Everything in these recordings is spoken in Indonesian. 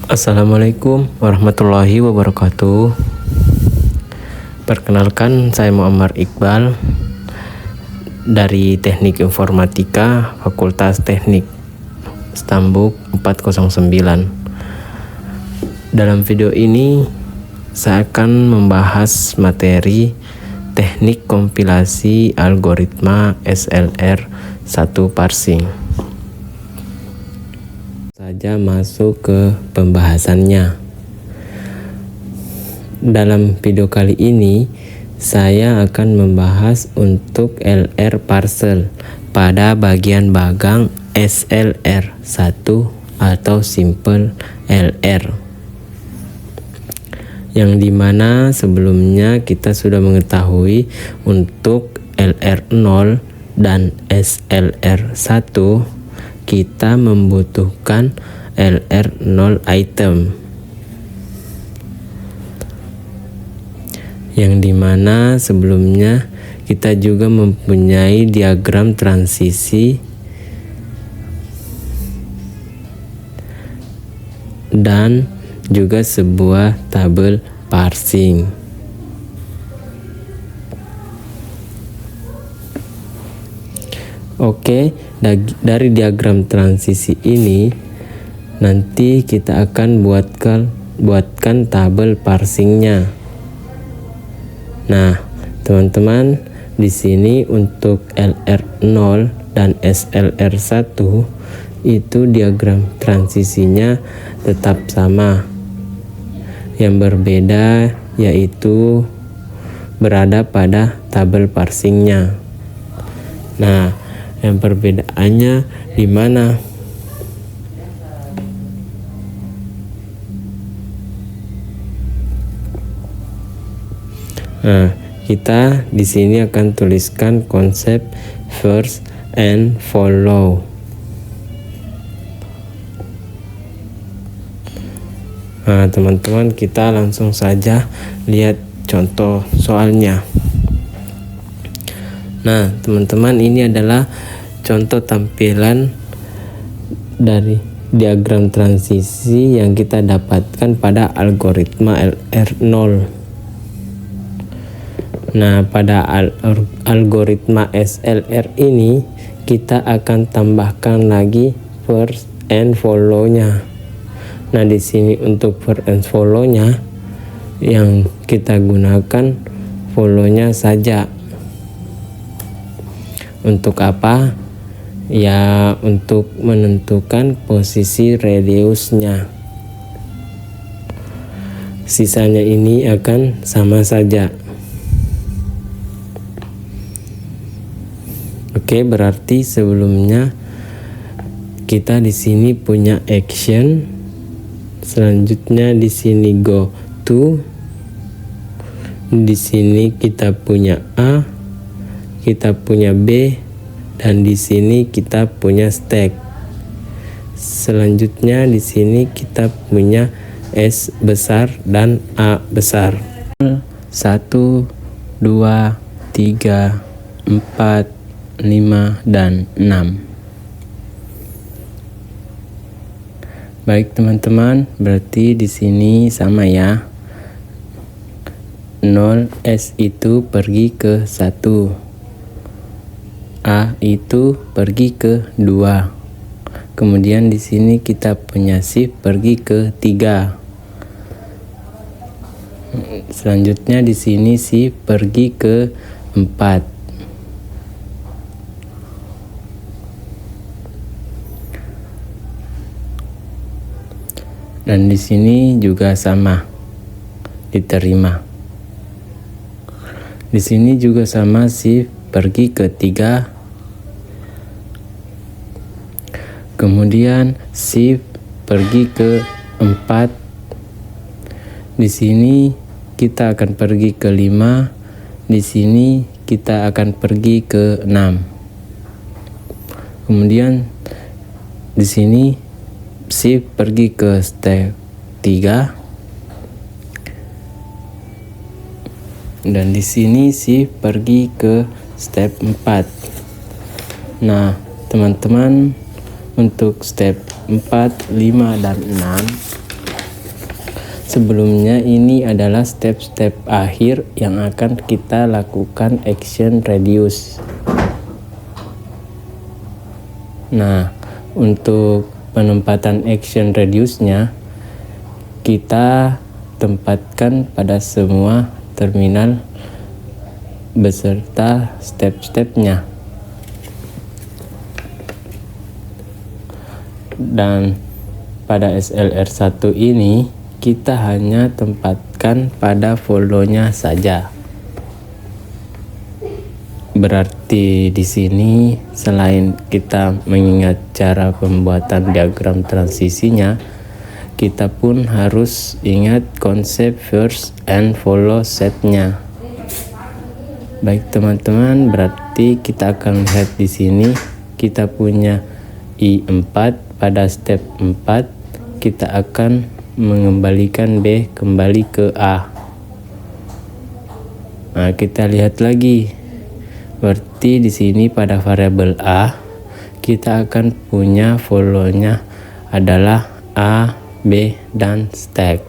Assalamualaikum warahmatullahi wabarakatuh. Perkenalkan, saya Muammar Iqbal dari Teknik Informatika Fakultas Teknik Stambuk 409. Dalam video ini saya akan membahas materi teknik kompilasi algoritma SLR 1 parsing. Saja masuk ke pembahasannya. Dalam video kali ini saya akan membahas untuk LR parcel pada bagian bagang SLR 1 atau simple LR, yang dimana sebelumnya kita sudah mengetahui untuk LR0 dan SLR 1 kita membutuhkan LR0 item, yang dimana sebelumnya kita juga mempunyai diagram transisi dan juga sebuah tabel parsing. Oke, dari diagram transisi ini nanti kita akan buatkan tabel parsingnya. Nah, teman-teman, di sini untuk LR0 dan SLR1 itu diagram transisinya tetap sama. Yang berbeda yaitu berada pada tabel parsingnya. Nah, yang perbedaannya di mana? Nah, kita di sini akan tuliskan konsep first and follow. Nah, teman-teman, kita langsung saja lihat contoh soalnya. Nah, teman-teman, ini adalah contoh tampilan dari diagram transisi yang kita dapatkan pada algoritma LR0. Nah, pada algoritma SLR ini kita akan tambahkan lagi first and follow-nya. Nah, di sini untuk first and follow-nya yang kita gunakan follow-nya saja. Untuk apa? Ya, untuk menentukan posisi radiusnya. Sisanya ini akan sama saja. Oke, berarti sebelumnya kita di sini punya action. Selanjutnya di sini go to. Di sini kita punya A, kita punya B, dan di sini kita punya stack. Selanjutnya di sini kita punya S besar dan A besar. 1, 2, 3, 4, 5, dan 6. Baik, teman-teman, berarti di sini sama ya. 0 S itu pergi ke 1. A itu pergi ke 2. Kemudian di sini kita punya shift pergi ke 3. Selanjutnya di sini shift pergi ke 4. Dan di sini juga sama, diterima. Di sini juga sama, shift pergi ke 3. Kemudian shift pergi ke 4. Di sini kita akan pergi ke 5. Di sini kita akan pergi ke 6. Kemudian di sini shift pergi ke step 3. Dan di sini shift pergi ke step 4. Nah, teman-teman, untuk step 4, 5, dan 6 Sebelumnya ini adalah step-step akhir yang akan kita lakukan action reduce. Nah, untuk penempatan action reduce-nya kita tempatkan pada semua terminal beserta step-stepnya. Dan pada SLR1 ini kita hanya tempatkan pada follow-nya saja. Berarti di sini selain kita mengingat cara pembuatan diagram transisinya, kita pun harus ingat konsep first and follow setnya. Baik teman-teman, berarti kita akan lihat di sini kita punya I4. Pada step 4 kita akan mengembalikan B kembali ke A. Nah, kita lihat lagi. Berarti di sini pada variabel A kita akan punya follow-nya adalah A, B, dan stack.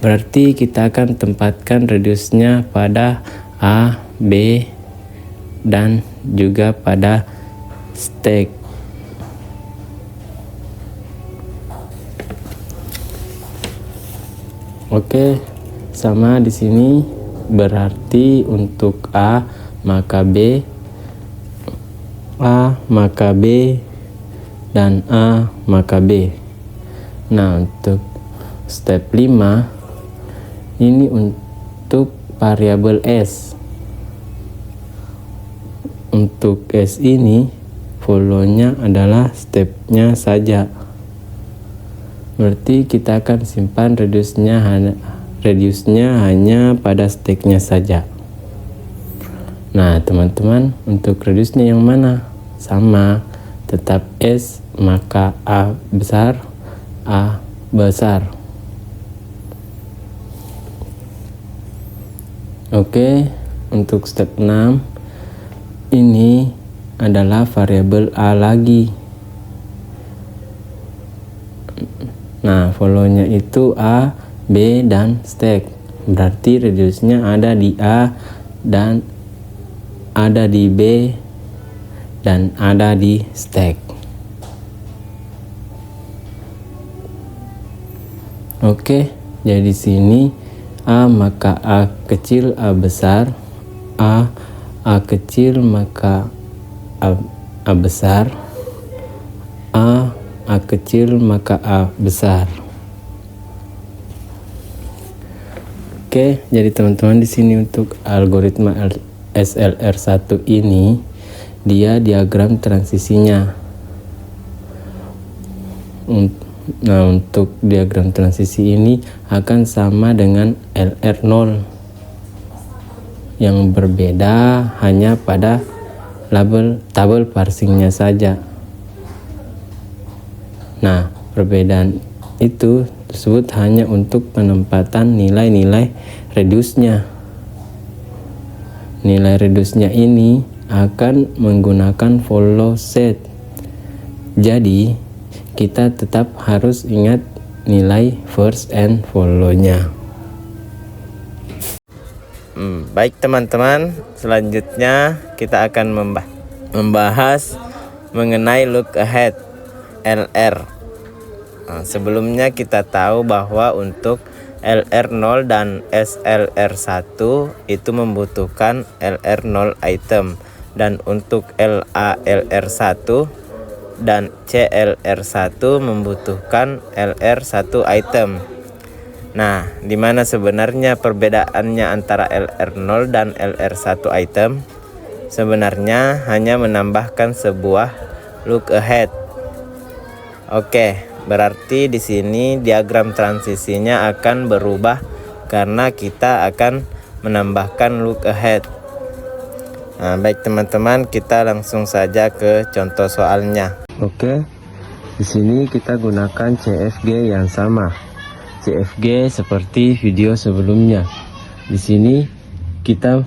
Berarti kita akan tempatkan reduce-nya pada A, B, dan juga pada stack. Oke, sama di sini berarti untuk A maka B, A maka B, dan A maka B. Nah, untuk step 5 ini untuk variabel S. Untuk S ini follow-nya adalah stepnya saja. Berarti kita akan simpan reduce-nya hanya pada stack-nya saja. Nah teman-teman, untuk reduce-nya yang mana? Sama, tetap S maka A besar, A besar. Oke, untuk step 6 ini adalah variabel A lagi. Nah, follow-nya itu A, B, dan stack. Berarti reduce-nya ada di A dan ada di B dan ada di stack. Oke, jadi sini A maka A kecil A besar, A kecil maka A besar, A kecil maka A besar. Oke, jadi teman-teman di sini untuk algoritma SLR1 ini dia diagram transisinya. Nah, untuk diagram transisi ini akan sama dengan LR0. Yang berbeda hanya pada tabel parsingnya saja. Nah, perbedaan itu tersebut hanya untuk penempatan nilai-nilai reduce-nya. Nilai reduce-nya ini akan menggunakan follow set. Jadi, kita tetap harus ingat nilai first and follow-nya. Baik teman-teman, selanjutnya kita akan membahas mengenai look ahead LR. Nah, sebelumnya kita tahu bahwa untuk LR0 dan SLR1 itu membutuhkan LR0 item, dan untuk LALR1 dan CLR1 membutuhkan LR1 item. Nah, di mana sebenarnya perbedaannya antara LR0 dan LR1 item? Sebenarnya hanya menambahkan sebuah look ahead. Oke, berarti di sini diagram transisinya akan berubah karena kita akan menambahkan look ahead. Nah, baik teman-teman, kita langsung saja ke contoh soalnya. Oke, di sini kita gunakan CFG yang sama. CFG seperti video sebelumnya. Di sini kita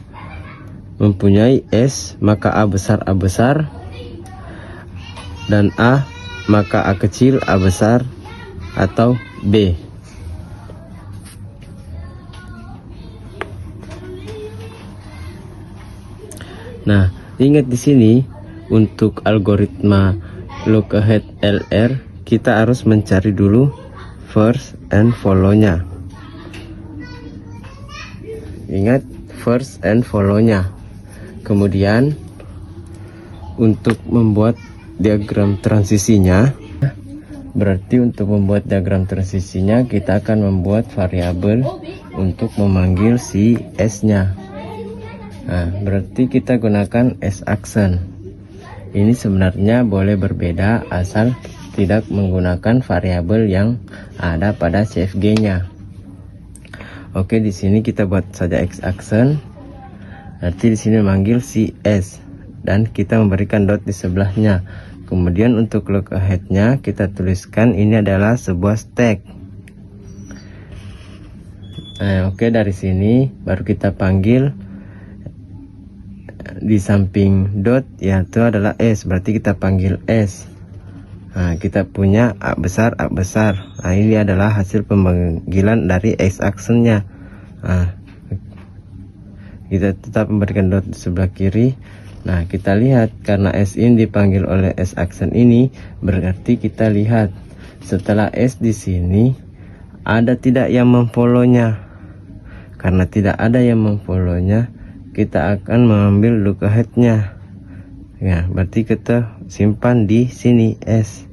mempunyai S maka A besar dan A maka A kecil A besar, atau B. Nah, ingat di sini untuk algoritma look ahead LR kita harus mencari dulu first and follow-nya. Ingat first and follow-nya. Kemudian untuk membuat diagram transisinya, berarti untuk membuat diagram transisinya kita akan membuat variabel untuk memanggil si S-nya. Nah, berarti kita gunakan S-action. Ini sebenarnya boleh berbeda asal tidak menggunakan variabel yang ada pada CFG-nya. Oke, di sini kita buat saja X-action. Berarti di sini memanggil si S dan kita memberikan dot di sebelahnya. Kemudian untuk look ahead-nya kita tuliskan ini adalah sebuah stack. Nah, oke, dari sini baru kita panggil di samping dot yaitu adalah S, berarti kita panggil S. Nah, kita punya A besar. Nah, ini adalah hasil pemanggilan dari X-action-nya. Nah, kita tetap memberikan dot di sebelah kiri. Nah, kita lihat karena S ini dipanggil oleh S-action ini, berarti kita lihat setelah S di sini ada tidak yang memfollow-nya. Karena tidak ada yang memfollow-nya, kita akan mengambil look ahead-nya. Ya, berarti kita simpan di sini S.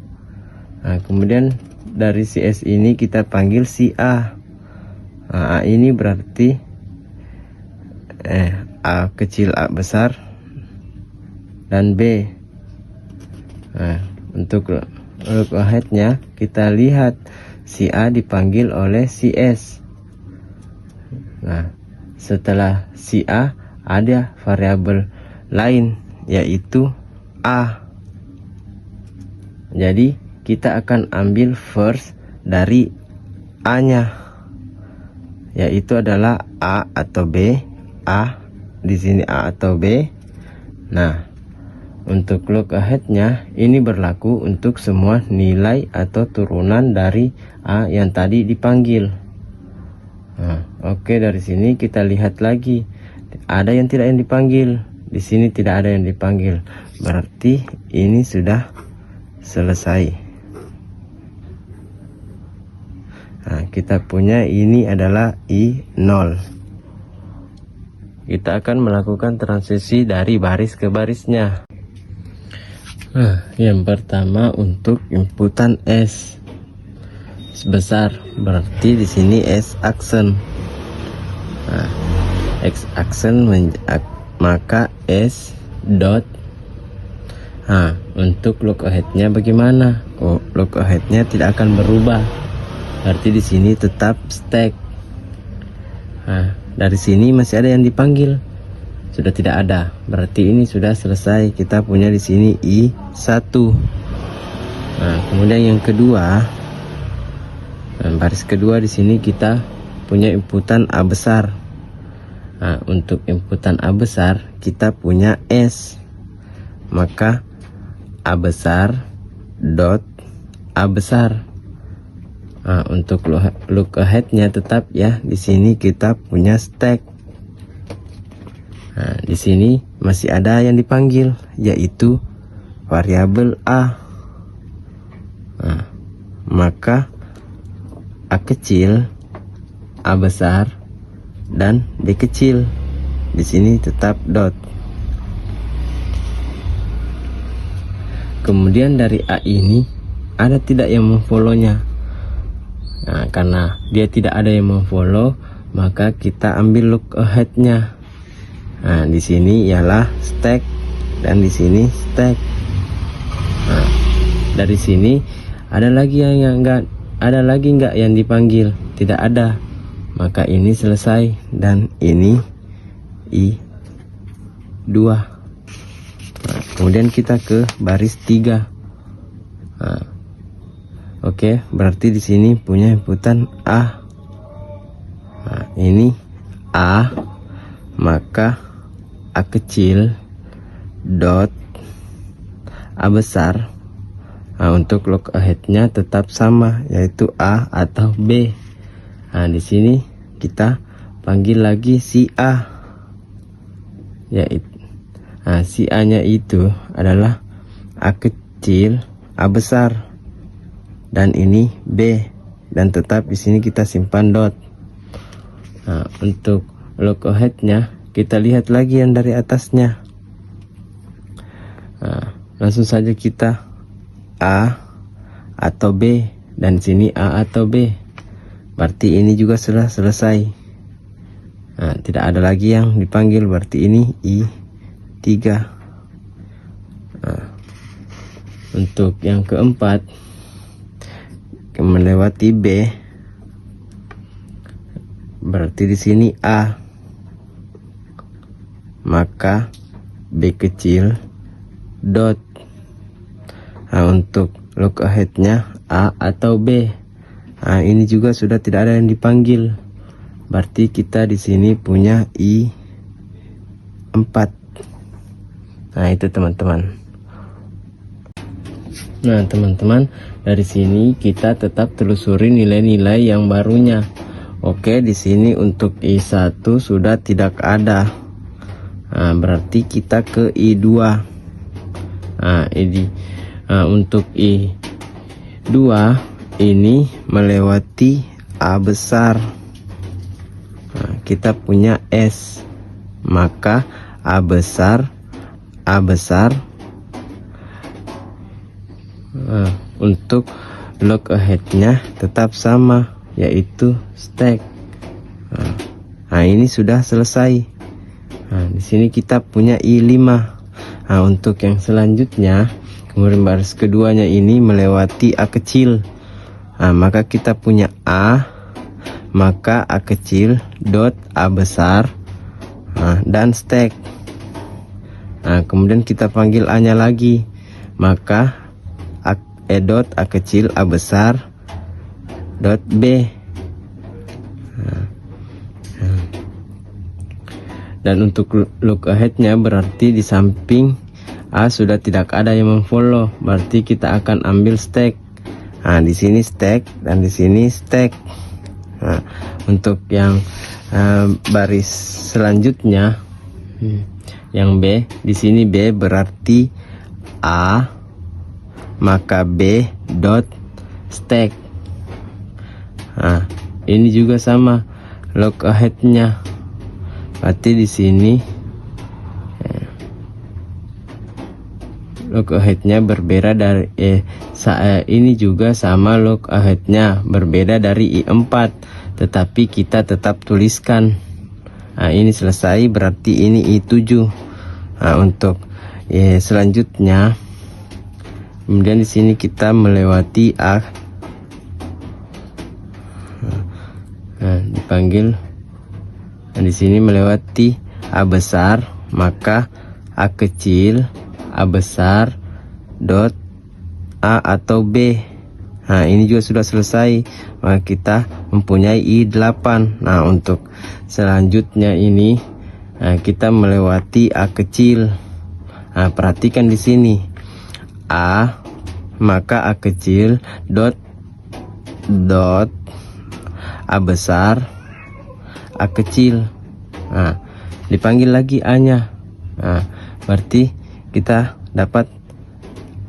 Nah, kemudian dari si S ini kita panggil si A. Nah, A ini berarti A kecil, A besar, dan B. Nah, untuk look ahead-nya kita lihat si A dipanggil oleh si S. Nah, setelah si A ada variabel lain yaitu A. Jadi kita akan ambil first dari A-nya, yaitu adalah A atau B. A di sini A atau B. Nah, untuk look ahead-nya ini berlaku untuk semua nilai atau turunan dari A yang tadi dipanggil. Nah, oke, dari sini kita lihat lagi ada yang tidak yang dipanggil. Di sini tidak ada yang dipanggil. Berarti ini sudah selesai. Nah, kita punya ini adalah I0. Kita akan melakukan transisi dari baris ke barisnya. Nah, yang pertama untuk inputan S sebesar, berarti di sini S-action. Nah, X-action maka S dot. Nah, untuk look ahead-nya bagaimana? Oh, look ahead-nya tidak akan berubah. Berarti di sini tetap stack. Nah, dari sini masih ada yang dipanggil. Sudah tidak ada. Berarti ini sudah selesai. Kita punya di sini I1. Nah, kemudian yang kedua, baris kedua di sini kita punya inputan A besar. Nah, untuk inputan A besar kita punya S, maka A besar dot A besar. Nah, untuk look ahead-nya tetap ya di sini kita punya stack. Nah, di sini masih ada yang dipanggil yaitu variabel A. Nah, maka A kecil, A besar, dan D kecil. Di sini tetap dot. Kemudian dari A ini ada tidak yang memfollow-nya. Nah, karena dia tidak ada yang memfollow, maka kita ambil look ahead-nya. Nah, di sini ialah stack dan di sini stack. Nah, dari sini ada lagi yang enggak, ada lagi enggak yang dipanggil? Tidak ada. Maka ini selesai dan ini I2. Nah, kemudian kita ke baris 3. Nah, oke, berarti di sini punya inputan A. Nah, ini A, maka A kecil dot A besar. Nah, untuk look ahead-nya tetap sama, yaitu A atau B. Nah, di sini kita panggil lagi si A, yaitu si A-nya itu adalah A kecil, A besar, dan ini B, dan tetap di sini kita simpan dot. Nah, untuk look ahead-nya kita lihat lagi yang dari atasnya. Nah, langsung saja kita A atau B, dan sini A atau B. Berarti ini juga sudah selesai. Nah, tidak ada lagi yang dipanggil, berarti ini I3. Nah, untuk yang keempat, melewati B, berarti di sini A, maka B kecil dot. Nah, untuk look ahead-nya A atau B. Nah, ini juga sudah tidak ada yang dipanggil. Berarti kita di sini punya I4. Nah, itu teman-teman. Nah, teman-teman, dari sini kita tetap telusuri nilai-nilai yang barunya. Oke, di sini untuk I1 sudah tidak ada. Nah, berarti kita ke I2. Nah, untuk I2 ini melewati A besar. Nah, kita punya S, maka A besar. Nah, untuk look ahead-nya tetap sama, yaitu stack. Nah, ini sudah selesai. Nah, di sini kita punya I5. Nah, untuk yang selanjutnya, kemudian baris keduanya ini melewati A kecil. Nah, maka kita punya A, maka A kecil dot A besar, dan stack. Nah, kemudian kita panggil A nya lagi, maka dot A kecil A besar dot B. Dan untuk look ahead-nya berarti di samping A sudah tidak ada yang memfollow, berarti kita akan ambil stack. Nah, di sini stack dan di sini stack. Nah, untuk yang baris selanjutnya, yang B, di sini B berarti A, maka B dot stack. Nah, ini juga sama look ahead-nya. Berarti di sini look ahead-nya berbeda dari ini juga sama look ahead-nya berbeda dari I4, tetapi kita tetap tuliskan. Nah, ini selesai, berarti ini I7. Nah, untuk selanjutnya, kemudian di sini kita melewati A. Nah, dipanggil. Nah, di sini melewati A besar, maka A kecil A besar dot A atau B. Nah, ini juga sudah selesai, maka kita mempunyai I8. Nah, untuk selanjutnya ini, kita melewati A kecil. Nah, perhatikan di sini A, maka A kecil dot A besar A kecil. Nah, dipanggil lagi A nya. Nah, berarti kita dapat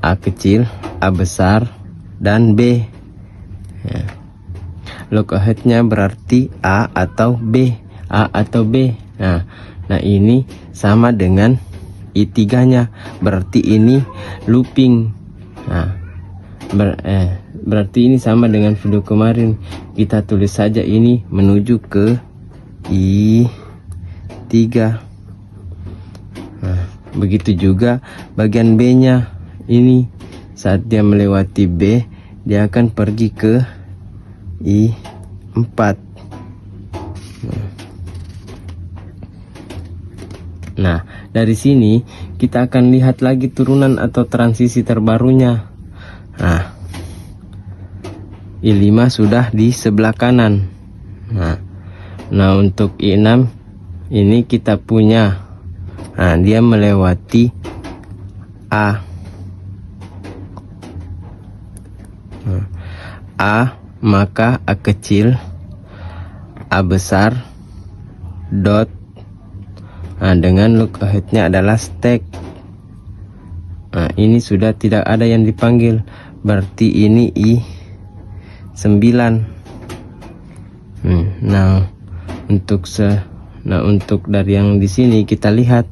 A kecil A besar dan B. Ya. Look ahead-nya berarti A atau B. Nah, ini sama dengan I3-nya, berarti ini looping. Nah, berarti ini sama dengan video kemarin. Kita tulis saja ini menuju ke I3. Nah, begitu juga bagian B-nya. Ini saat dia melewati B, dia akan pergi ke I4. Nah, dari sini kita akan lihat lagi turunan atau transisi terbarunya. I5 sudah di sebelah kanan. Nah, untuk I6 ini kita punya, dia melewati A. A maka A kecil, A besar, dot. Dengan look ahead-nya adalah stack. Ini sudah tidak ada yang dipanggil, berarti ini I9. Untuk dari yang di sini kita lihat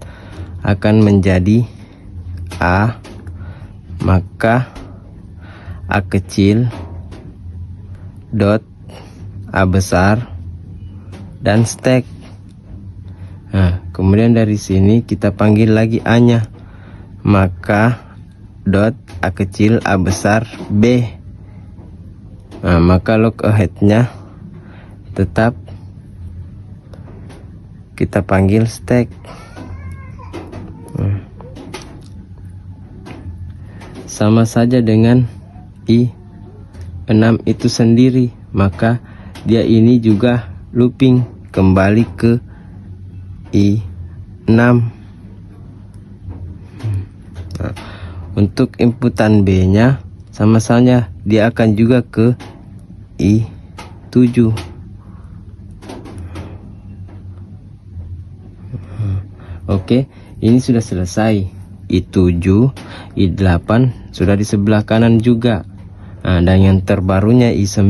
akan menjadi A maka A kecil, dot, A besar, dan stack. Kemudian dari sini kita panggil lagi A-nya, maka dot, A kecil, A besar, B. Maka look ahead-nya tetap kita panggil stack. Sama saja dengan I6 itu sendiri, maka dia ini juga looping kembali ke I6. Untuk inputan B nya sama saja, dia akan juga ke I7. Oke, ini sudah selesai. I7, I8 sudah di sebelah kanan juga. Dan yang terbarunya I9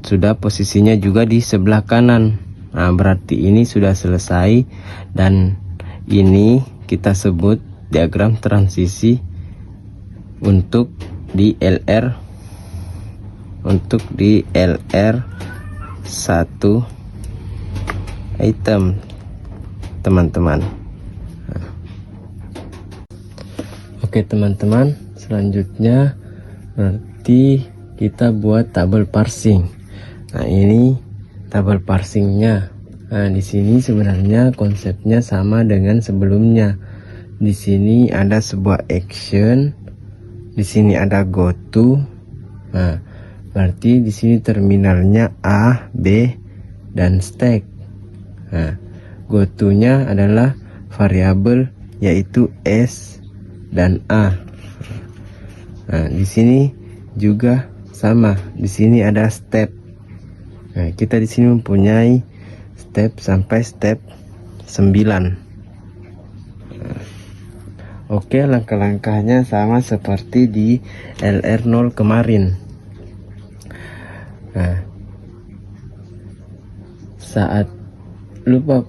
sudah posisinya juga di sebelah kanan. Berarti ini sudah selesai, dan ini kita sebut diagram transisi untuk di LR1 item, teman-teman. Oke teman-teman, selanjutnya berarti kita buat tabel parsing. Ini tabel parsingnya. Di sini sebenarnya konsepnya sama dengan sebelumnya. Di sini ada sebuah action, di sini ada goto. Berarti di sini terminalnya A, B, dan stack. Goto-nya adalah variabel yaitu S dan A. Di sini juga sama. Di sini ada step. Kita di sini mempunyai step sampai step 9. Oke, langkah-langkahnya sama seperti di LR0 kemarin. Saat lupa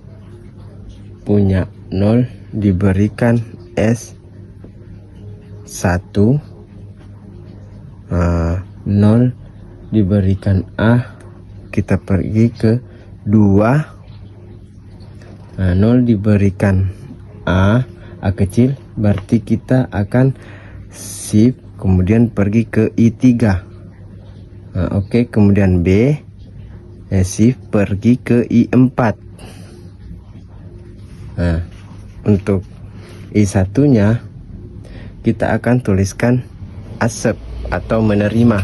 punya 0 diberikan S1, 0 diberikan A, kita pergi ke 2, 0 diberikan A kecil, berarti kita akan shift kemudian pergi ke I3. Oke, kemudian B, shift pergi ke I4. Untuk I1 nya kita akan tuliskan accept atau menerima.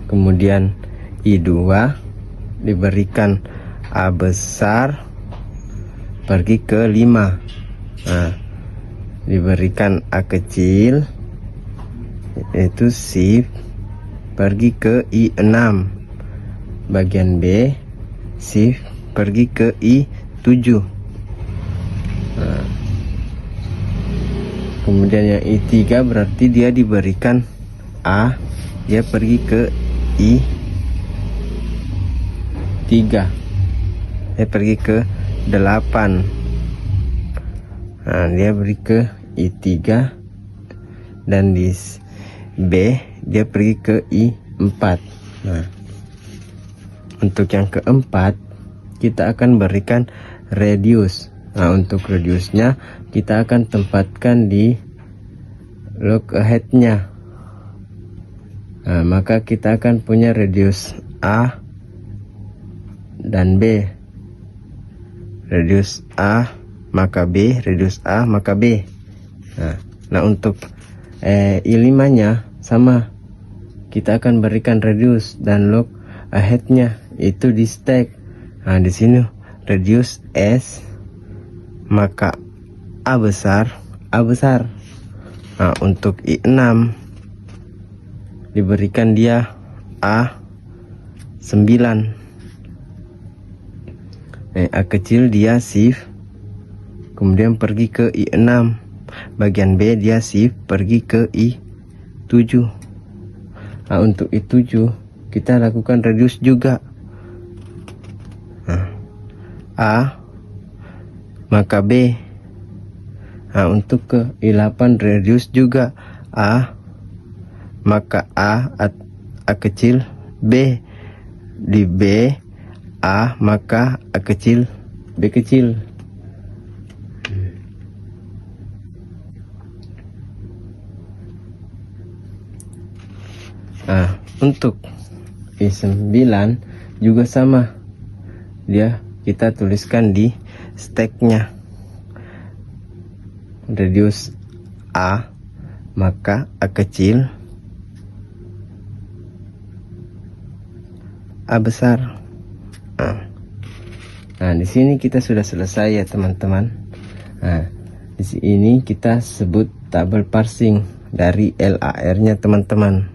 Kemudian I2 diberikan A besar pergi ke 5. Diberikan A kecil yaitu shift pergi ke I6. Bagian B shift pergi ke I7. Kemudian yang I3 berarti dia diberikan A, dia pergi ke I3, dia pergi ke 8. Dia beri ke I3, dan di B dia pergi ke I4. Untuk yang keempat kita akan berikan radius. Untuk radiusnya kita akan tempatkan di look ahead-nya. Maka kita akan punya radius A dan B. Radius A maka B, radius A maka B. Nah untuk I5 nya sama, kita akan berikan radius dan look ahead-nya itu di stack. Di sini radius S maka A besar, A besar. Nah, untuk I6 diberikan dia A9. A kecil dia shift, kemudian pergi ke I6. Bagian B dia shift pergi ke I7. Nah, untuk I7 kita lakukan reduce juga. Nah, A maka B. Nah, untuk ke I8 reduce juga. A maka A kecil B. Di B A maka A kecil B kecil. Nah, untuk I9 juga sama, dia kita tuliskan di stacknya, reduce A maka A kecil A besar. Nah, di sini kita sudah selesai ya teman-teman. Nah, di sini kita sebut tabel parsing dari LAR-nya teman-teman.